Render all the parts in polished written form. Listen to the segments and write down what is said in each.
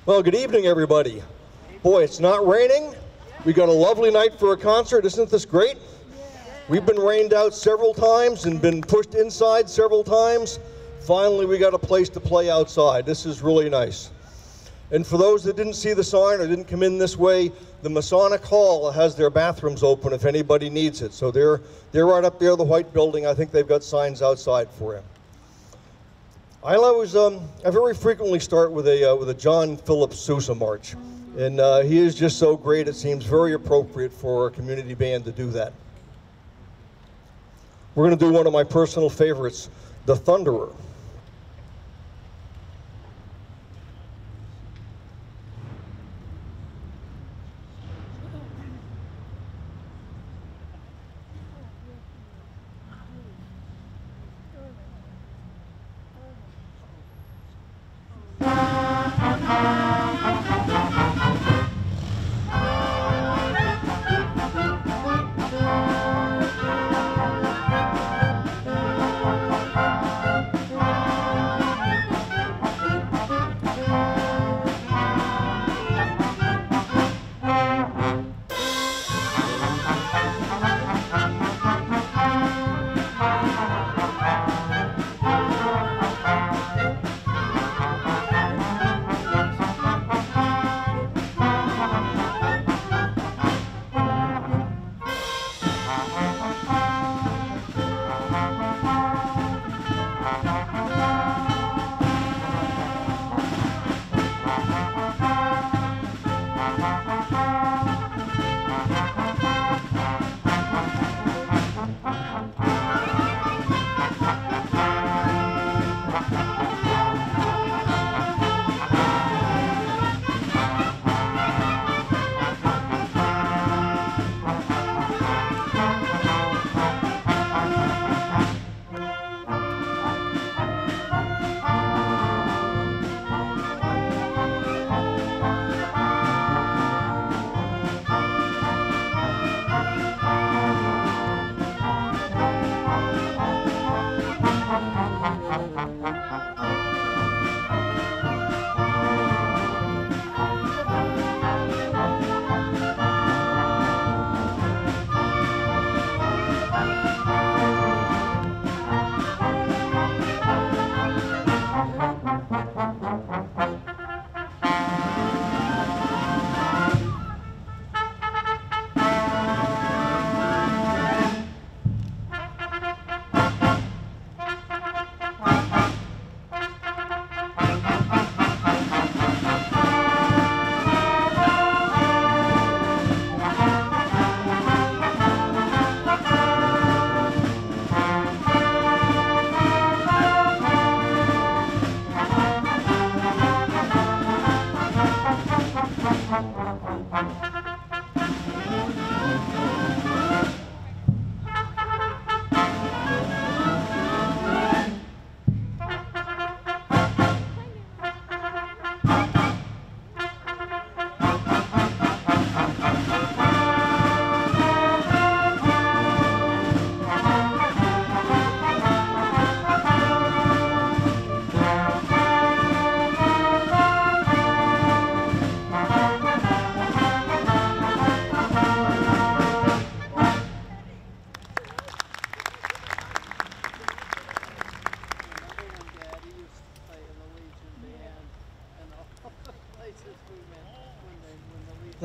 Well, good evening, everybody. Boy, it's not raining. We got a lovely night for a concert. Isn't this great? We've been rained out several times and been pushed inside several times. Finally, we got a place to play outside. This is really nice. And for those that didn't see the sign or didn't come in this way, the Masonic Hall has their bathrooms open if anybody needs it. So they're right up there, the white building. I think they've got signs outside for you. I very frequently start with a John Philip Sousa march, and he is just so great. It seems very appropriate for a community band to do that. We're going to do one of my personal favorites, "The Thunderer."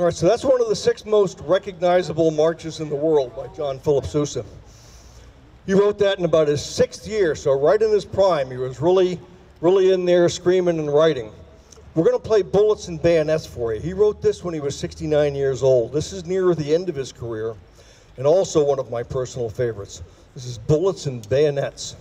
right, so that's one of the 6 most recognizable marches in the world by John Philip Sousa. He wrote that in about his 6th year, so right in his prime. He was really in there screaming and writing. We're going to play Bullets and Bayonets for you. He wrote this when he was 69 years old. This is near the end of his career, and also one of my personal favorites. This is Bullets and Bayonets.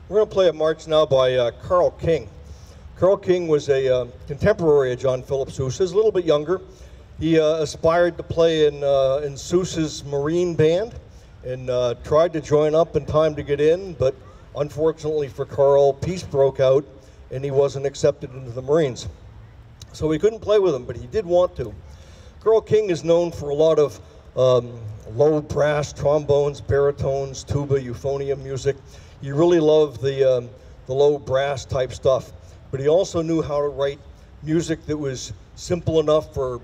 We're going to play a march now by Carl King. Carl King was a contemporary of John Philip Sousa. He's a little bit younger. He aspired to play in Sousa's Marine Band and tried to join up in time to get in, but Unfortunately for Carl, peace broke out and he wasn't accepted into the Marines. So we couldn't play with him, but he did want to. Carl King is known for a lot of low brass, trombones, baritones, tuba, euphonium music. He really loved the low brass type stuff, but he also knew how to write music that was simple enough for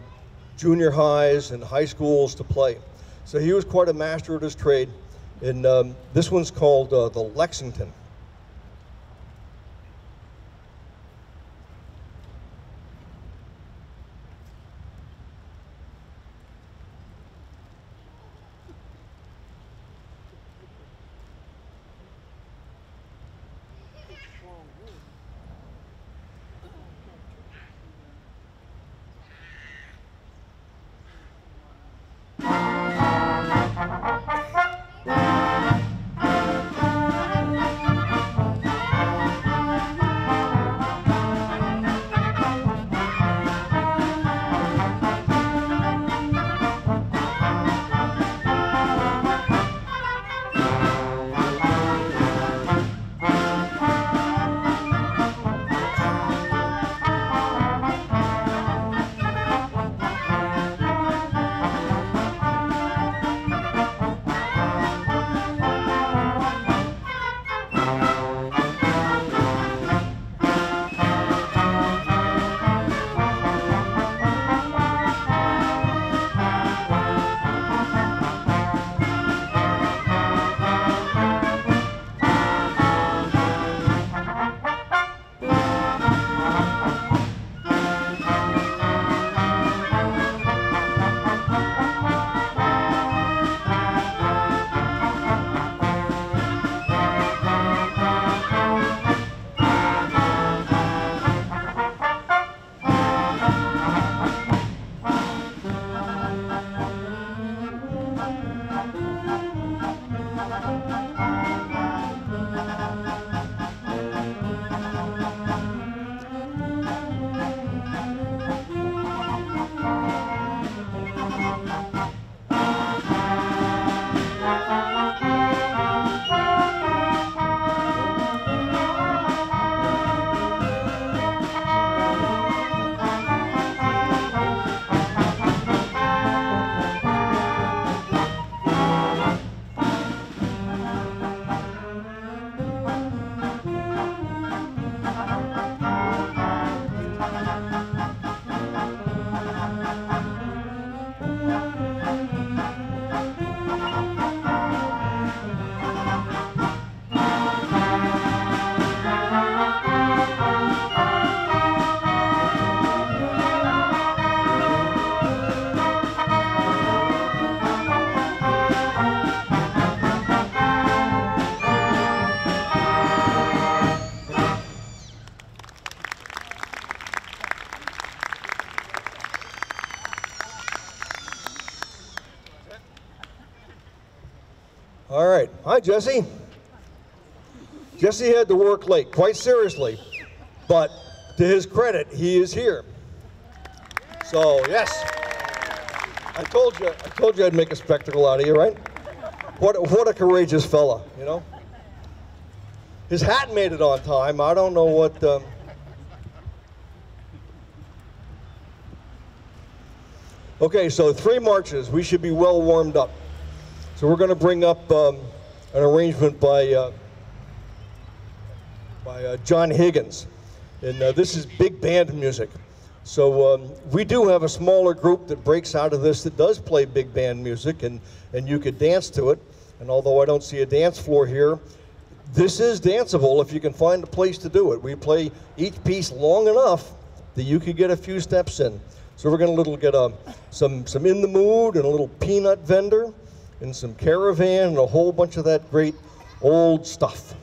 junior highs and high schools to play. So he was quite a master at his trade, and this one's called the Lexington. All right. Hi, Jesse. Jesse had to work late, quite seriously, but to his credit, he is here. So, yes. I told you I'd make a spectacle out of you, right? What a courageous fella, you know? His hat made it on time. I don't know what... Okay, so 3 marches. We should be well warmed up. So we're going to bring up an arrangement by John Higgins. And this is big band music. So we do have a smaller group that breaks out of this that does play big band music, and you could dance to it. And although I don't see a dance floor here, this is danceable if you can find a place to do it. We play each piece long enough that you could get a few steps in. So we're going to get some In the Mood and a little Peanut Vendor and some Caravan and a whole bunch of that great old stuff.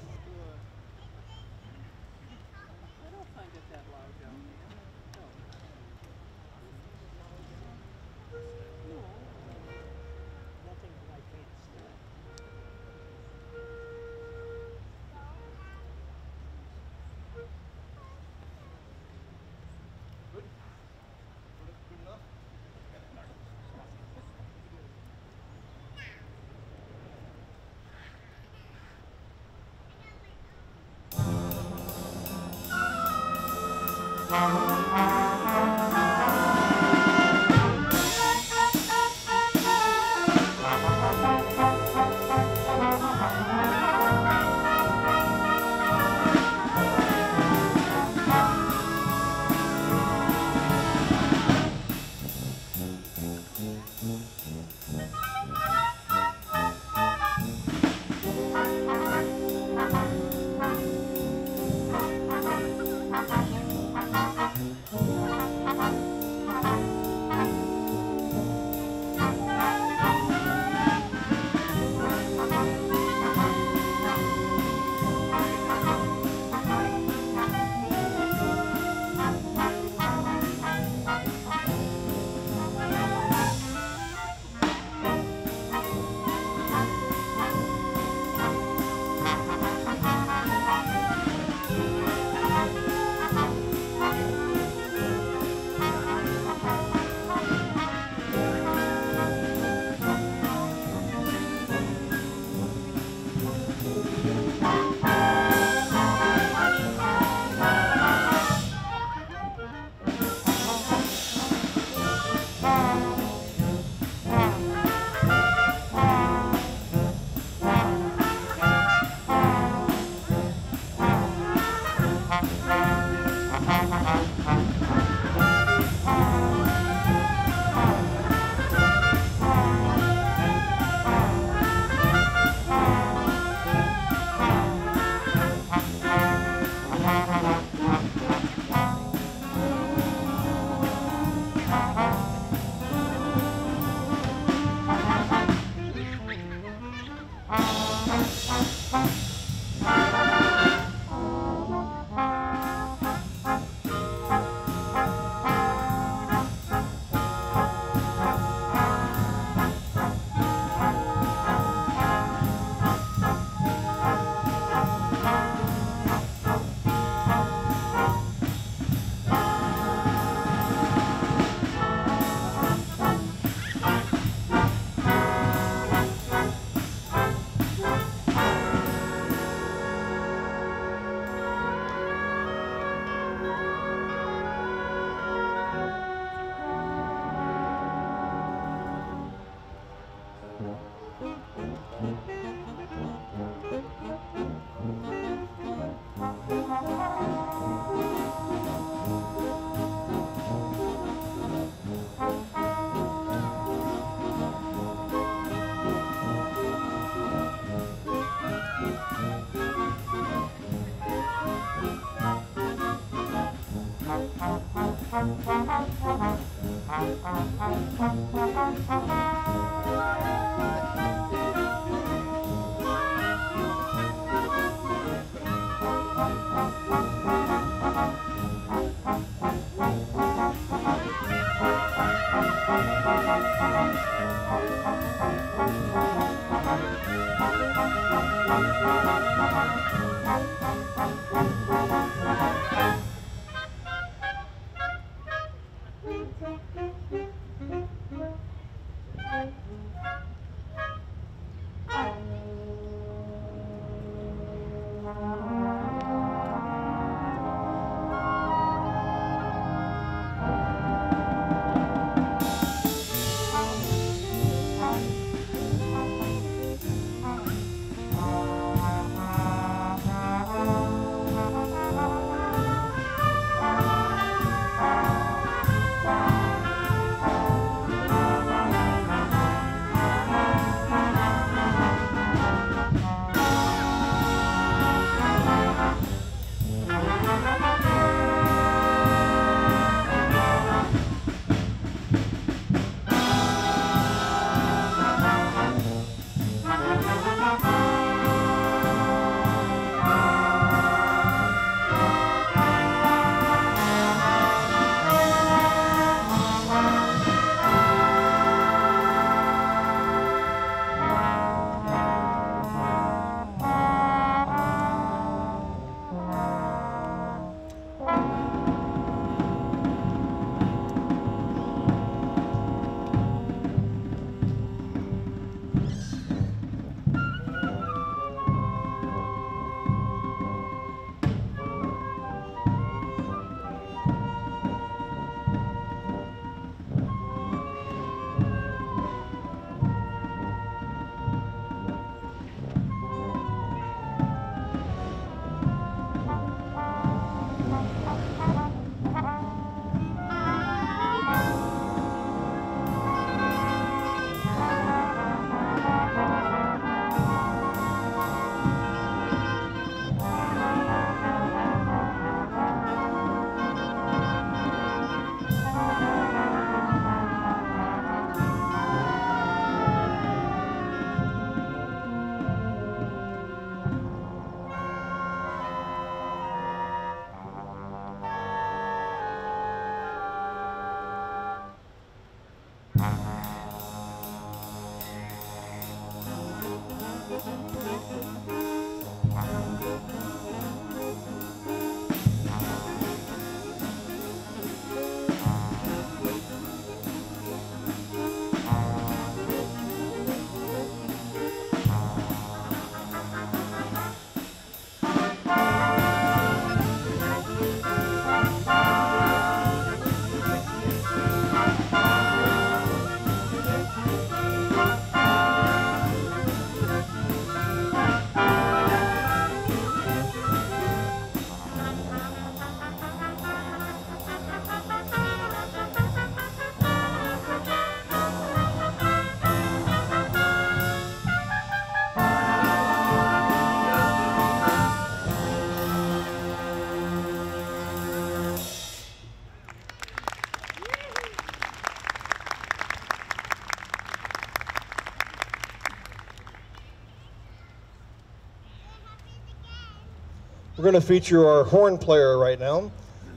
going to feature our horn player right now.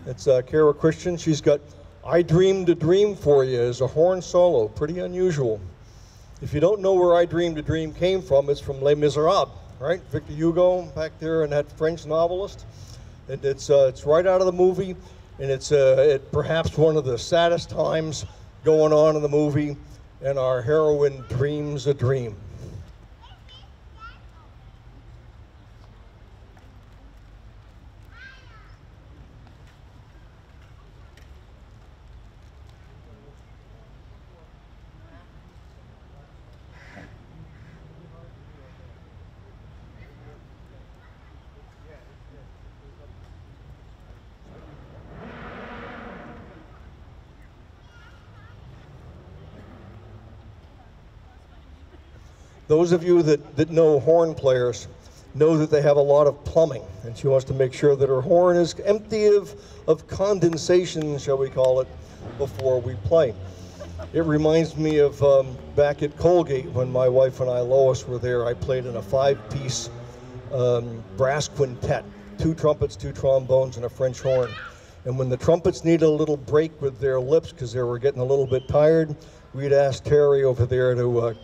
It's Kara Christian. She's got I Dreamed a Dream for you as a horn solo. Pretty unusual. If you don't know where I Dreamed a Dream came from, it's from Les Miserables, right? Victor Hugo back there and that French novelist. And it's right out of the movie, and it's perhaps one of the saddest times going on in the movie, and our heroine dreams a dream. Those of you that know horn players know that they have a lot of plumbing, and she wants to make sure that her horn is empty of condensation, shall we call it, before we play. It reminds me of back at Colgate when my wife and I, Lois, were there. I played in a 5-piece brass quintet, 2 trumpets, 2 trombones, and a French horn. And when the trumpets needed a little break with their lips because they were getting a little bit tired, we'd ask Terry over there to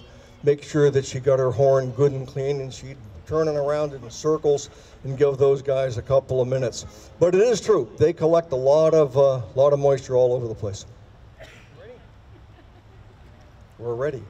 make sure that she got her horn good and clean, and she'd turn it around in circles and give those guys a couple of minutes. But it is true, they collect a lot of moisture all over the place. Ready? We're ready.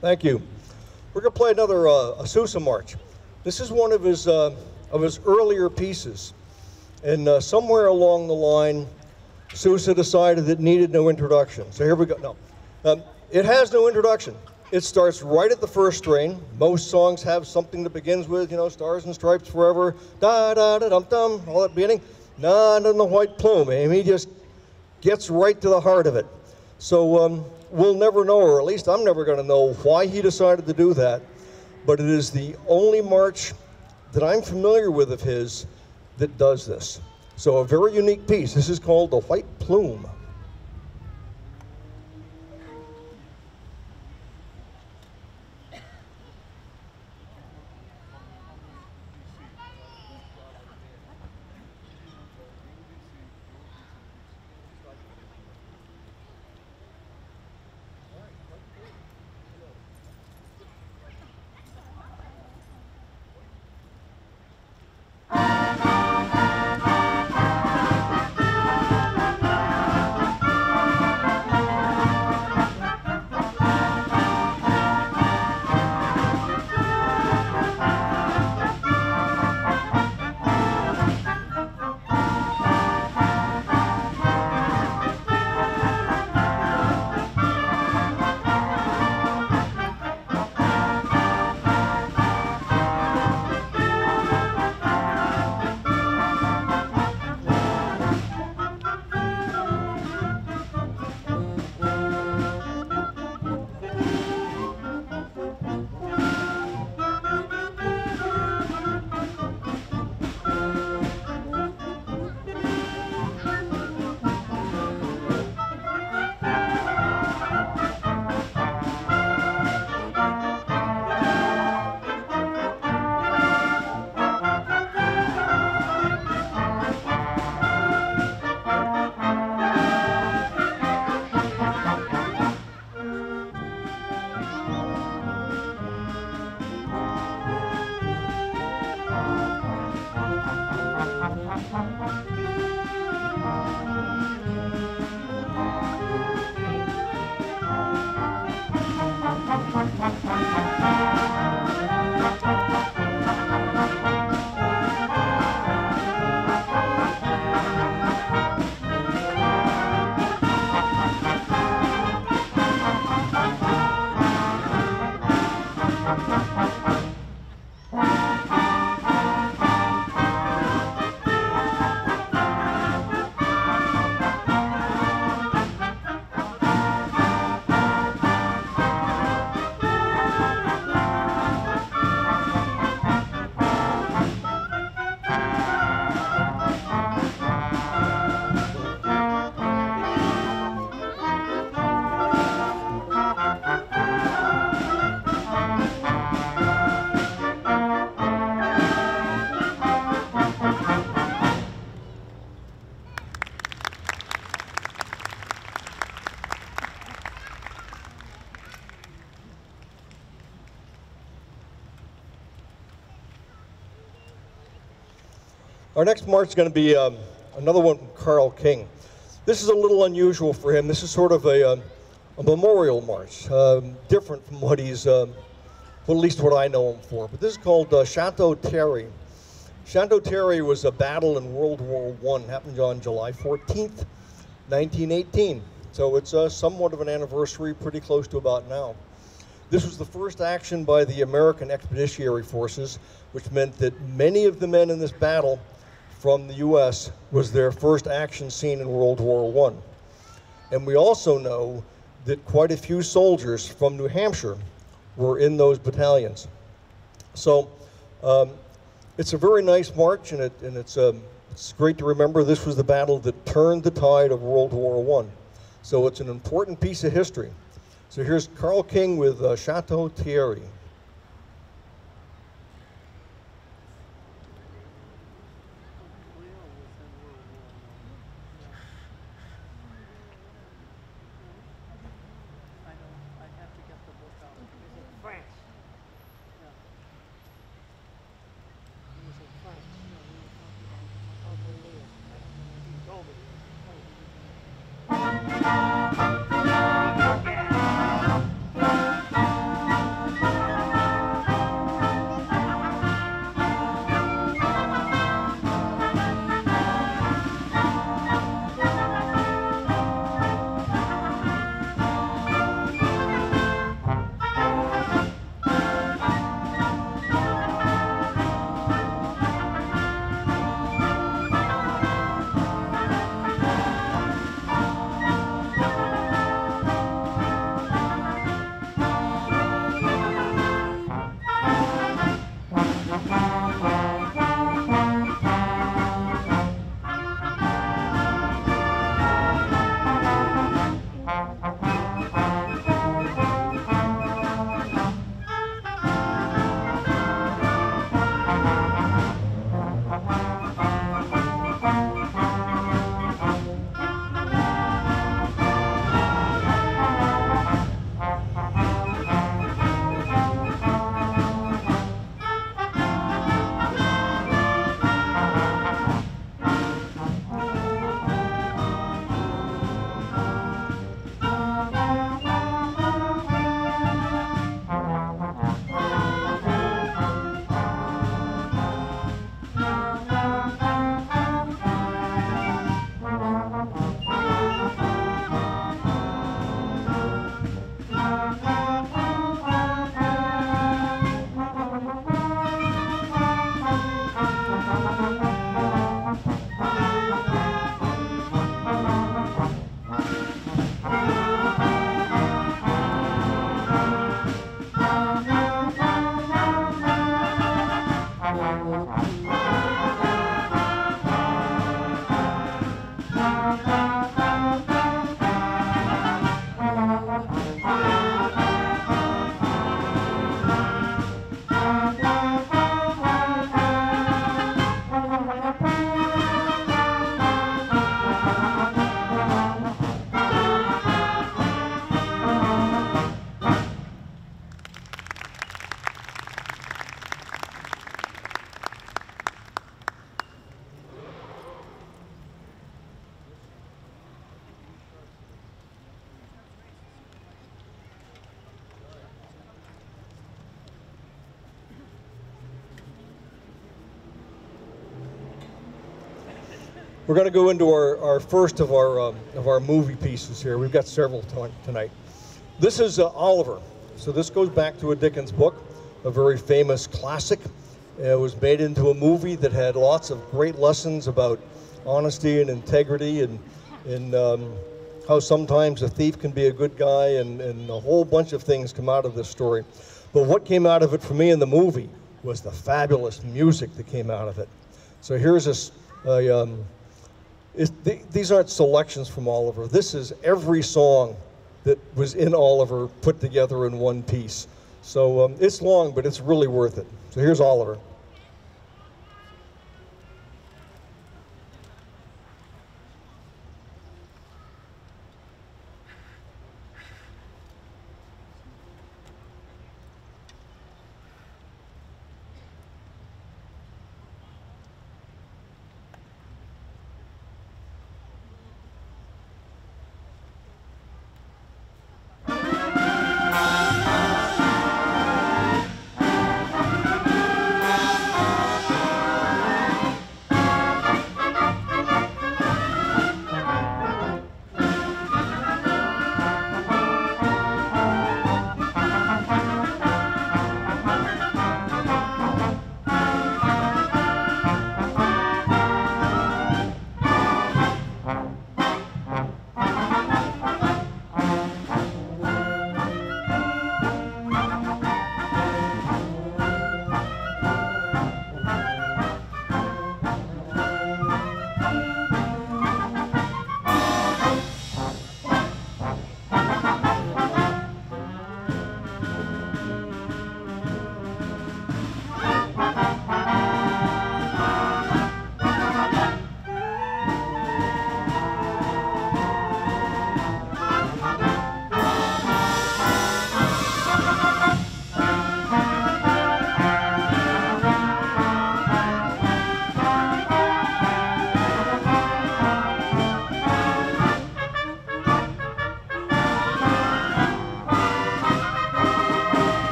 Thank you. We're going to play another a Sousa march. This is one of his earlier pieces. And somewhere along the line, Sousa decided it needed no introduction. So here we go. No, it has no introduction. It starts right at the first strain. Most songs have something that begins with, Stars and Stripes Forever, da da da dum dum, all that beginning. None in the white plume. And he just gets right to the heart of it. So we'll never know, or at least I'm never going to know, why he decided to do that. But it is the only march that I'm familiar with of his that does this. So a very unique piece. This is called The White Plume. Our next march is going to be another one from Carl King. This is a little unusual for him. This is sort of a memorial march, different from what he's, well, at least what I know him for. But this is called Chateau Thierry. Chateau Thierry was a battle in World War I, happened on July 14th, 1918. So it's somewhat of an anniversary, pretty close to about now. This was the first action by the American Expeditionary Forces, which meant that many of the men in this battle from the U.S. was their first action seen in World War I. And we also know that quite a few soldiers from New Hampshire were in those battalions. So it's a very nice march, and it's great to remember this was the battle that turned the tide of World War I. So it's an important piece of history. So here's Carl King with Chateau Thierry. We're going to go into our first of our movie pieces here. We've got several tonight. This is Oliver. So this goes back to a Dickens book, a very famous classic. It was made into a movie that had lots of great lessons about honesty and integrity and how sometimes a thief can be a good guy, and a whole bunch of things come out of this story. But what came out of it for me in the movie was the fabulous music that came out of it. So here's these aren't selections from Oliver. This is every song that was in Oliver put together in one piece. So it's long, but it's really worth it. So here's Oliver.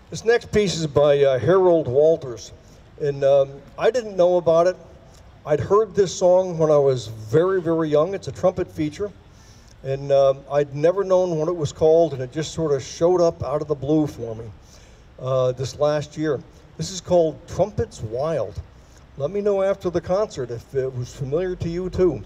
This next piece is by Harold Walters, and I didn't know about it. I'd heard this song when I was very, very young. It's a trumpet feature, and I'd never known what it was called, and it just sort of showed up out of the blue for me this last year. This is called Trumpets Wild. Let me know after the concert if it was familiar to you too.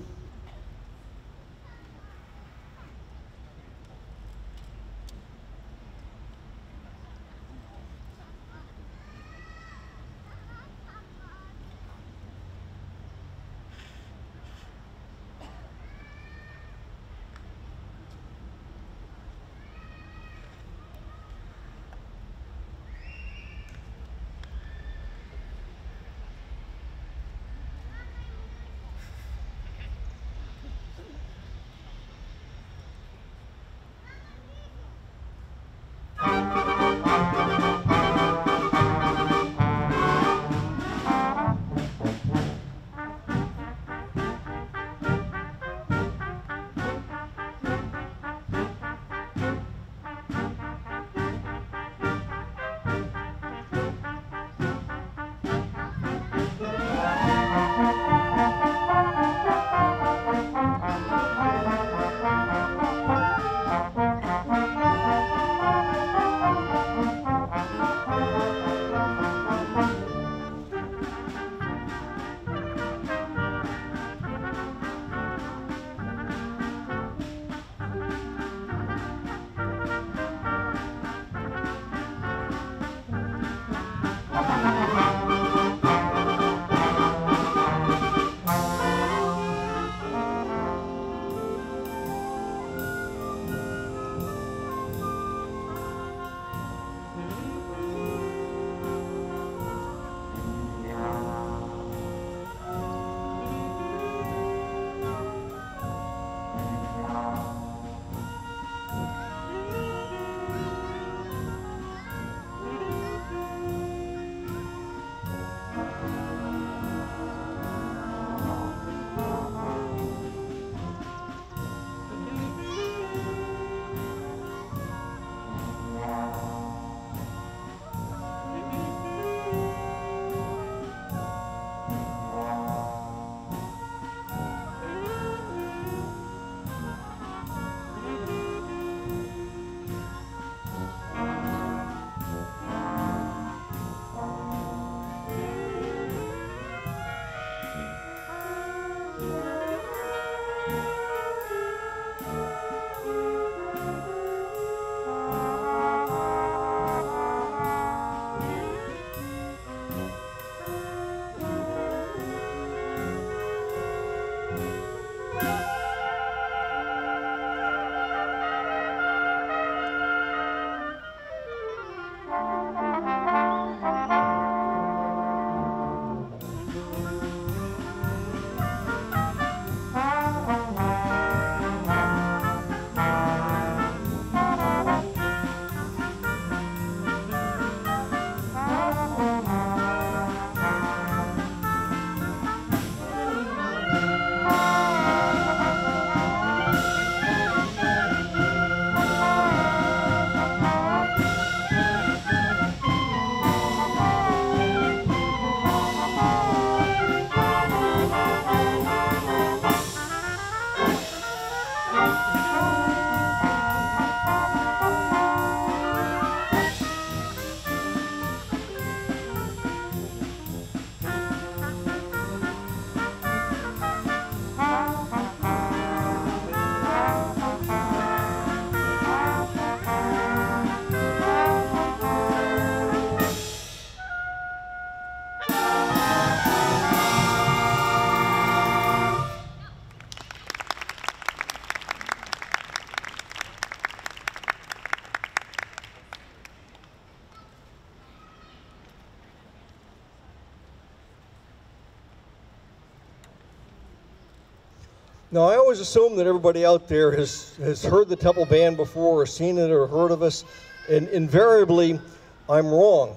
Now, I always assume that everybody out there has heard the Temple Band before or seen it or heard of us, and invariably, I'm wrong.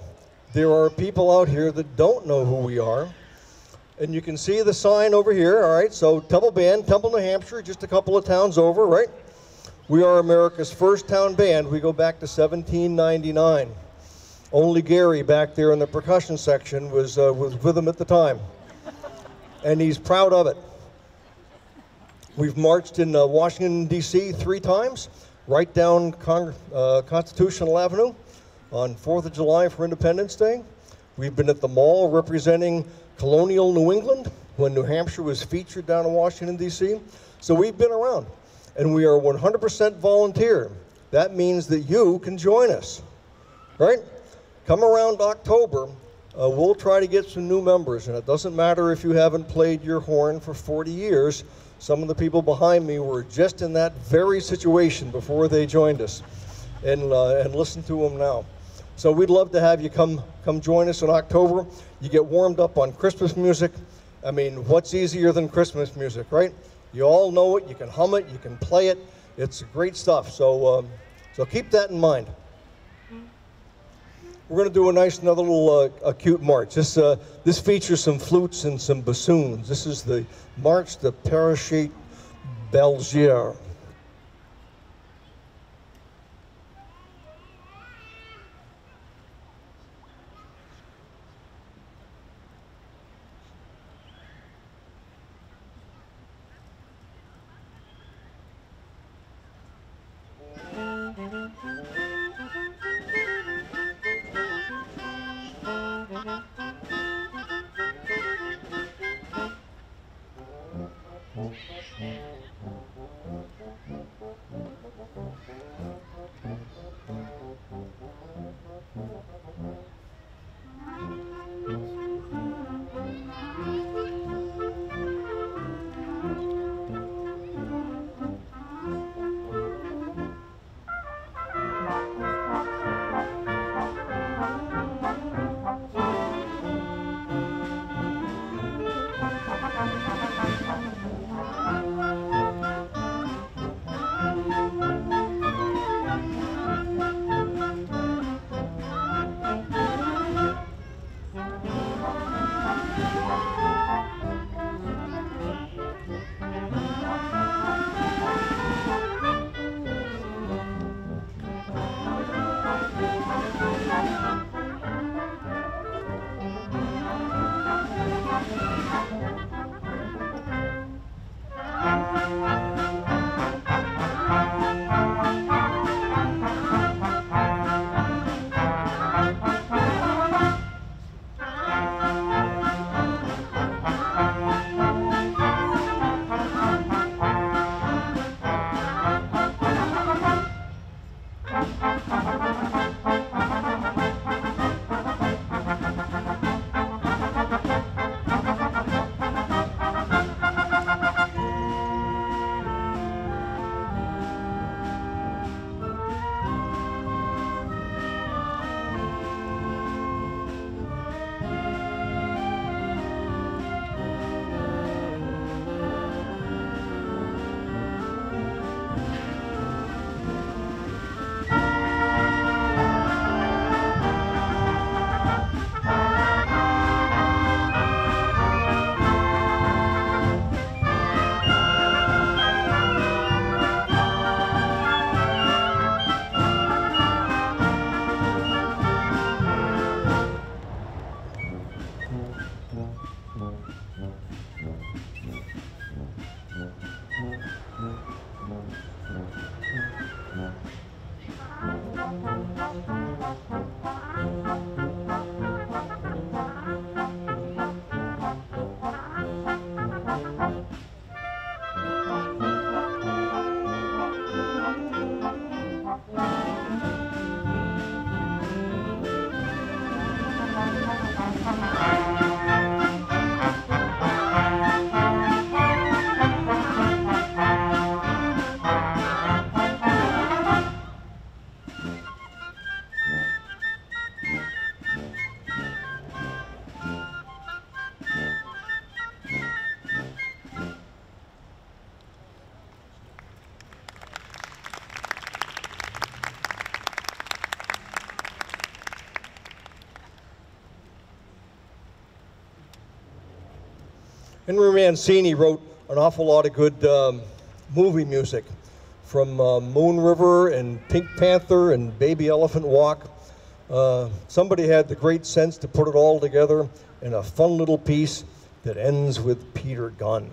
There are people out here that don't know who we are, and you can see the sign over here, all right? So, Temple Band, Temple, New Hampshire, just a couple of towns over, right? We are America's first town band. We go back to 1799. Only Gary back there in the percussion section was with them at the time, and he's proud of it. We've marched in Washington, D.C. 3 times, right down Constitutional Avenue on 4th of July for Independence Day. We've been at the mall representing colonial New England when New Hampshire was featured down in Washington, D.C. So we've been around, and we are 100% volunteer. That means that you can join us, right? Come around October, we'll try to get some new members, and it doesn't matter if you haven't played your horn for 40 years. Some of the people behind me were just in that very situation before they joined us, and listen to them now. So we'd love to have you come join us in October. You get warmed up on Christmas music. I mean, what's easier than Christmas music, right? You all know it, you can hum it, you can play it. It's great stuff, so keep that in mind. We're going to do another little cute march. This features some flutes and some bassoons. This is the March de Parachute Belgier. Henry Mancini wrote an awful lot of good movie music, from Moon River and Pink Panther and Baby Elephant Walk. Somebody had the great sense to put it all together in a fun little piece that ends with Peter Gunn.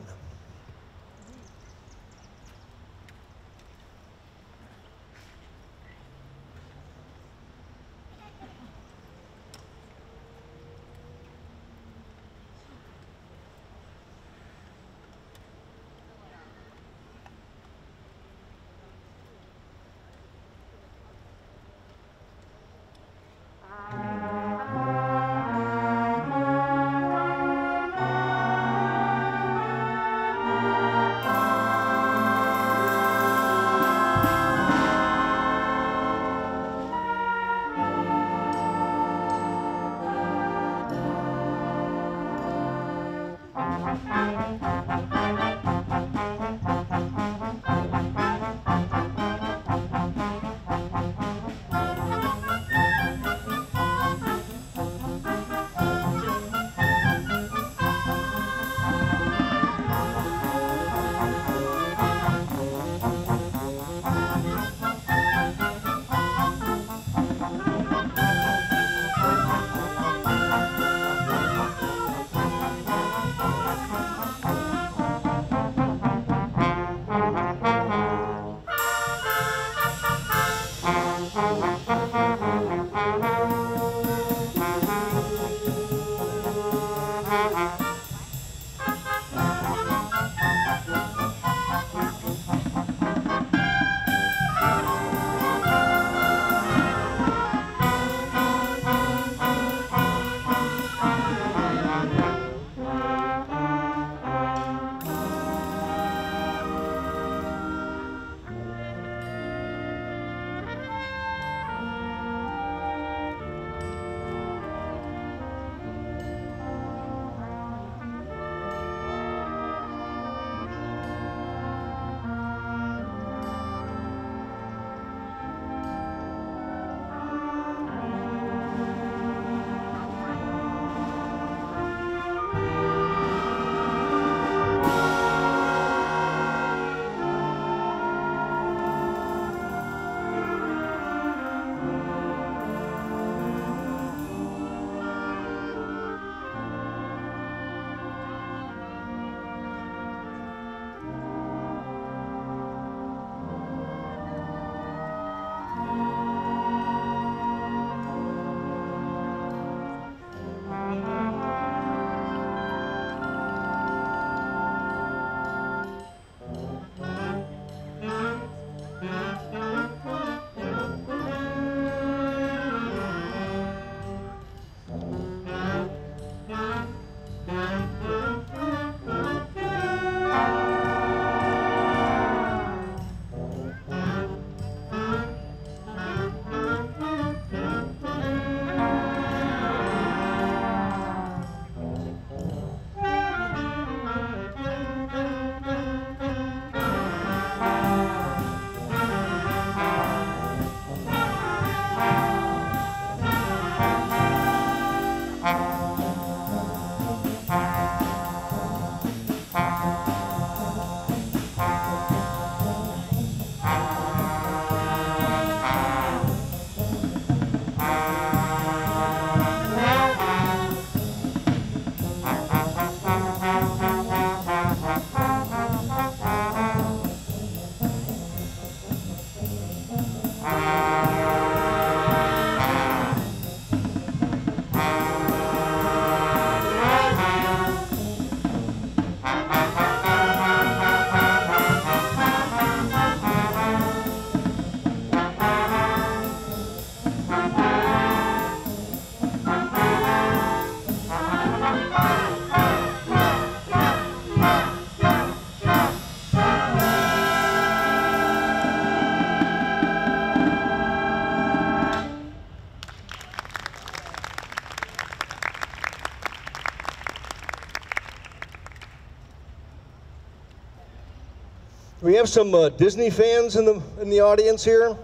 We have some Disney fans in the audience here.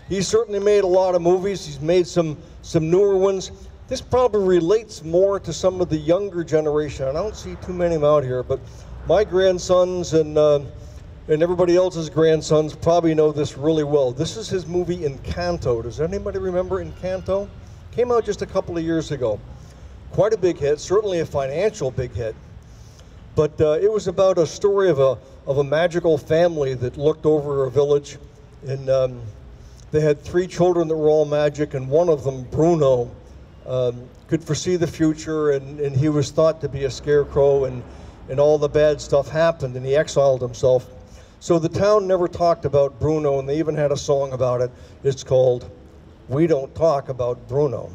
He's certainly made a lot of movies. He's made some newer ones. This probably relates more to some of the younger generation. I don't see too many of them out here, but my grandsons and everybody else's grandsons probably know this really well. This is his movie Encanto. Does anybody remember Encanto? Came out just a couple of years ago. Quite a big hit, certainly a financial big hit. But it was about a story of a magical family that looked over a village, and they had 3 children that were all magic, and one of them, Bruno, could foresee the future, and he was thought to be a scarecrow, and all the bad stuff happened, and he exiled himself. So the town never talked about Bruno, and they even had a song about it. It's called "We Don't Talk About Bruno."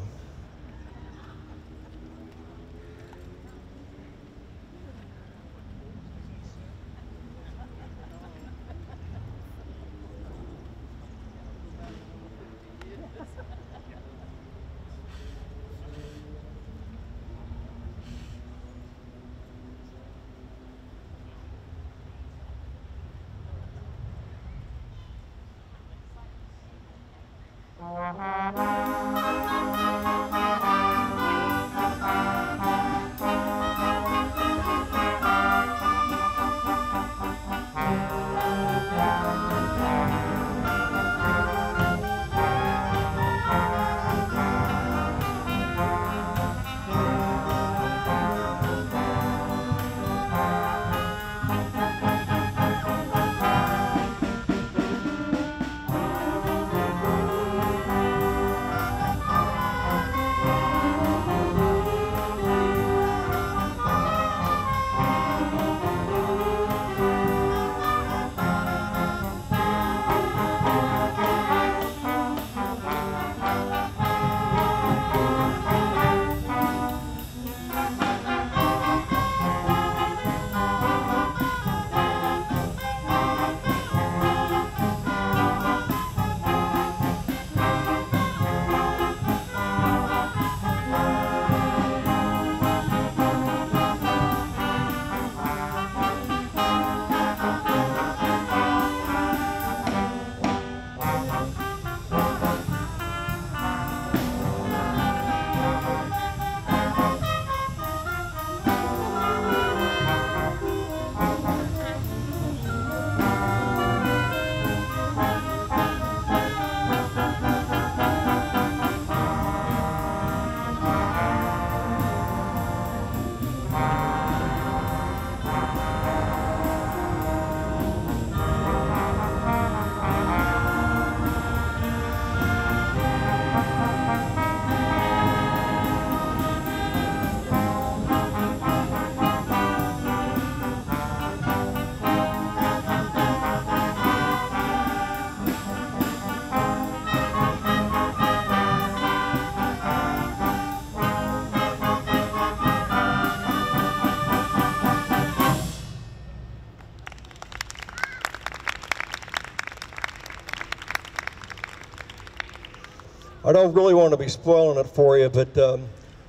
I don't really want to be spoiling it for you, but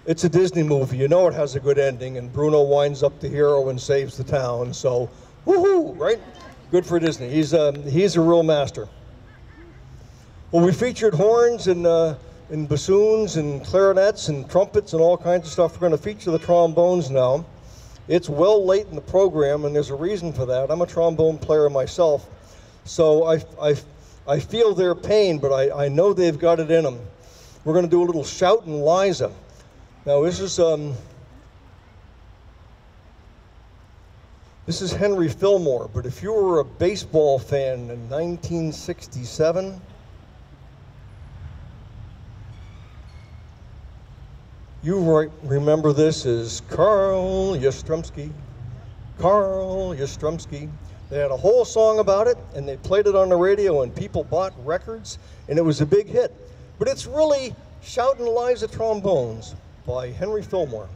it's a Disney movie. You know it has a good ending, and Bruno winds up the hero and saves the town. So, woohoo, right? Good for Disney. He's a real master. Well, we featured horns and bassoons and clarinets and trumpets and all kinds of stuff. We're going to feature the trombones now. It's well late in the program, and there's a reason for that. I'm a trombone player myself, so I feel their pain, but I know they've got it in them. We're going to do a little Shoutin' Liza. Now this is Henry Fillmore, but if you were a baseball fan in 1967, you remember this as Carl Yastrzemski. Carl Yastrzemski. They had a whole song about it, and they played it on the radio, and people bought records, and it was a big hit. But it's really Shoutin' Liza Trombones by Henry Fillmore.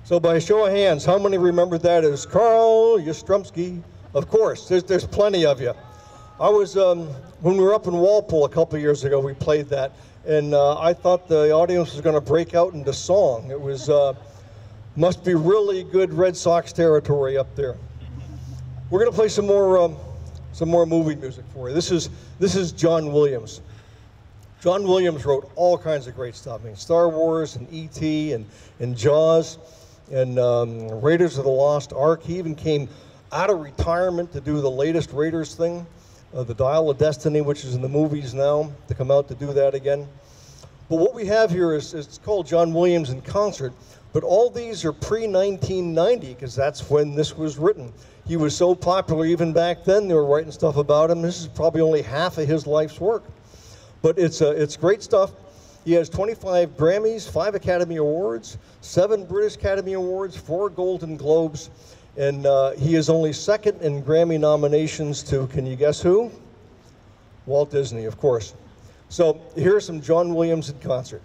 So by a show of hands, how many remember that as Carl Yastrzemski? Of course, there's plenty of you. I was, when we were up in Walpole a couple of years ago, we played that, and I thought the audience was going to break out into song. It was, must be really good Red Sox territory up there. We're going to play some more movie music for you. This is John Williams. John Williams wrote all kinds of great stuff. I mean, Star Wars and E.T. and Jaws and Raiders of the Lost Ark. He even came out of retirement to do the latest Raiders thing, the Dial of Destiny, which is in the movies now, to come out to do that again. But what we have here is it's called John Williams in Concert, but all these are pre-1990 because that's when this was written. He was so popular even back then, they were writing stuff about him. This is probably only half of his life's work. But it's great stuff. He has 25 Grammys, 5 Academy Awards, 7 British Academy Awards, 4 Golden Globes, and he is only second in Grammy nominations to, can you guess who? Walt Disney, of course. So here's some John Williams in concert.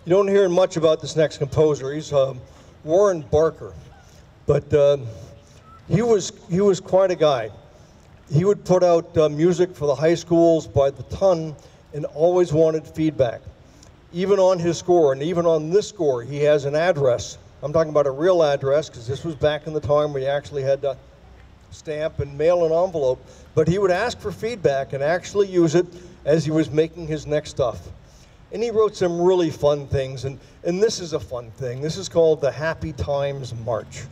You don't hear much about this next composer. He's Warren Barker, but he was quite a guy. He would put out music for the high schools by the ton and always wanted feedback. Even on his score, and even on this score, he has an address. I'm talking about a real address, because this was back in the time where you actually had to stamp and mail an envelope. But he would ask for feedback and actually use it as he was making his next stuff. And he wrote some really fun things, and this is a fun thing. This is called the Happy Times March.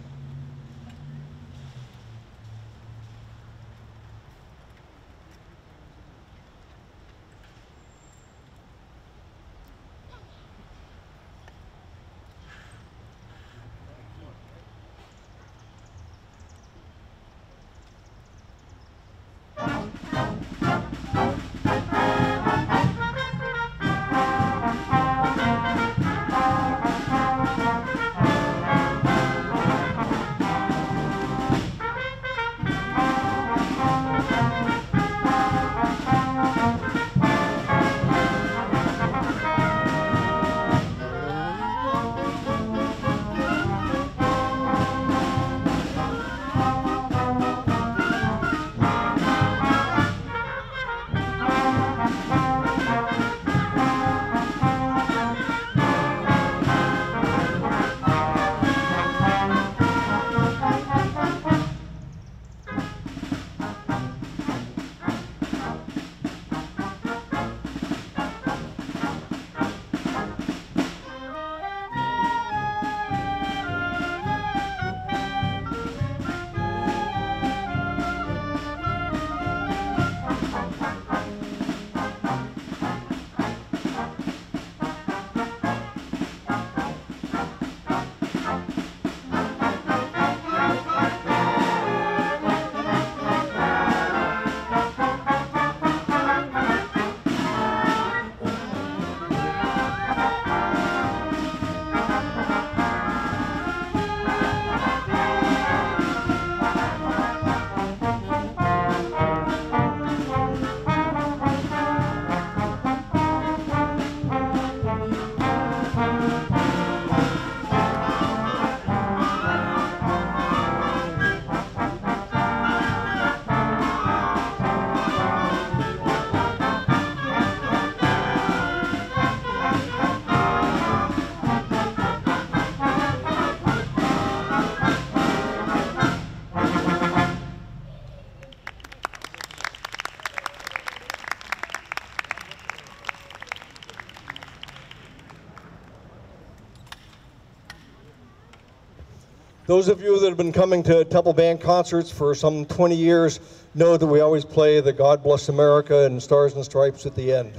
Those of you that have been coming to Temple Band concerts for some 20 years know that we always play the God Bless America and Stars and Stripes at the end.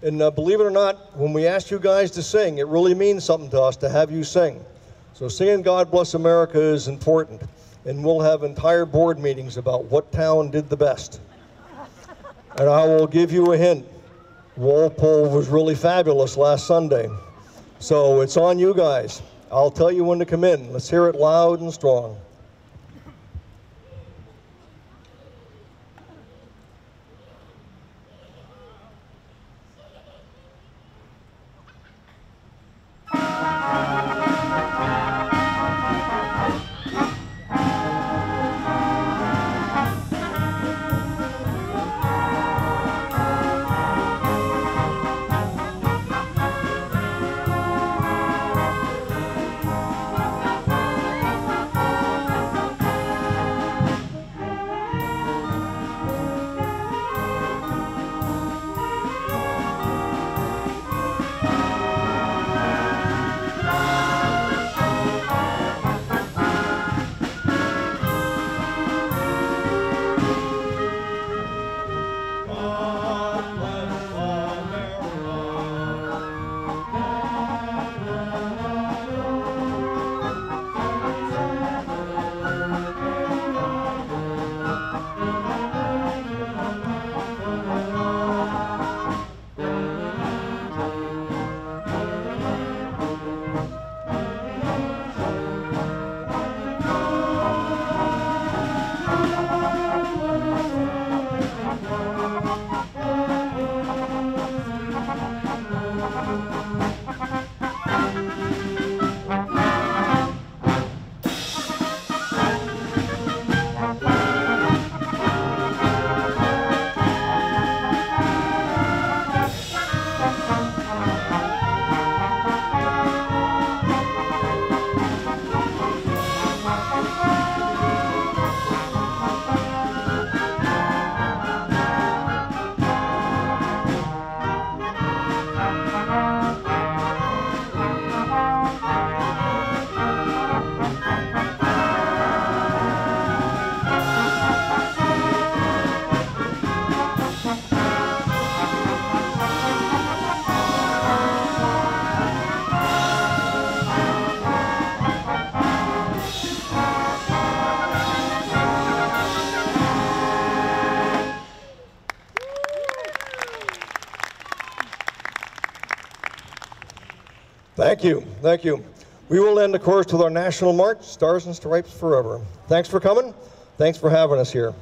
And believe it or not, when we ask you guys to sing, it really means something to us to have you sing. So singing God Bless America is important. And we'll have entire board meetings about what town did the best. And I will give you a hint. Walpole was really fabulous last Sunday. So it's on you guys. I'll tell you when to come in. Let's hear it loud and strong. Thank you, thank you. We will end, of course, with our national march, Stars and Stripes Forever. Thanks for coming. Thanks for having us here.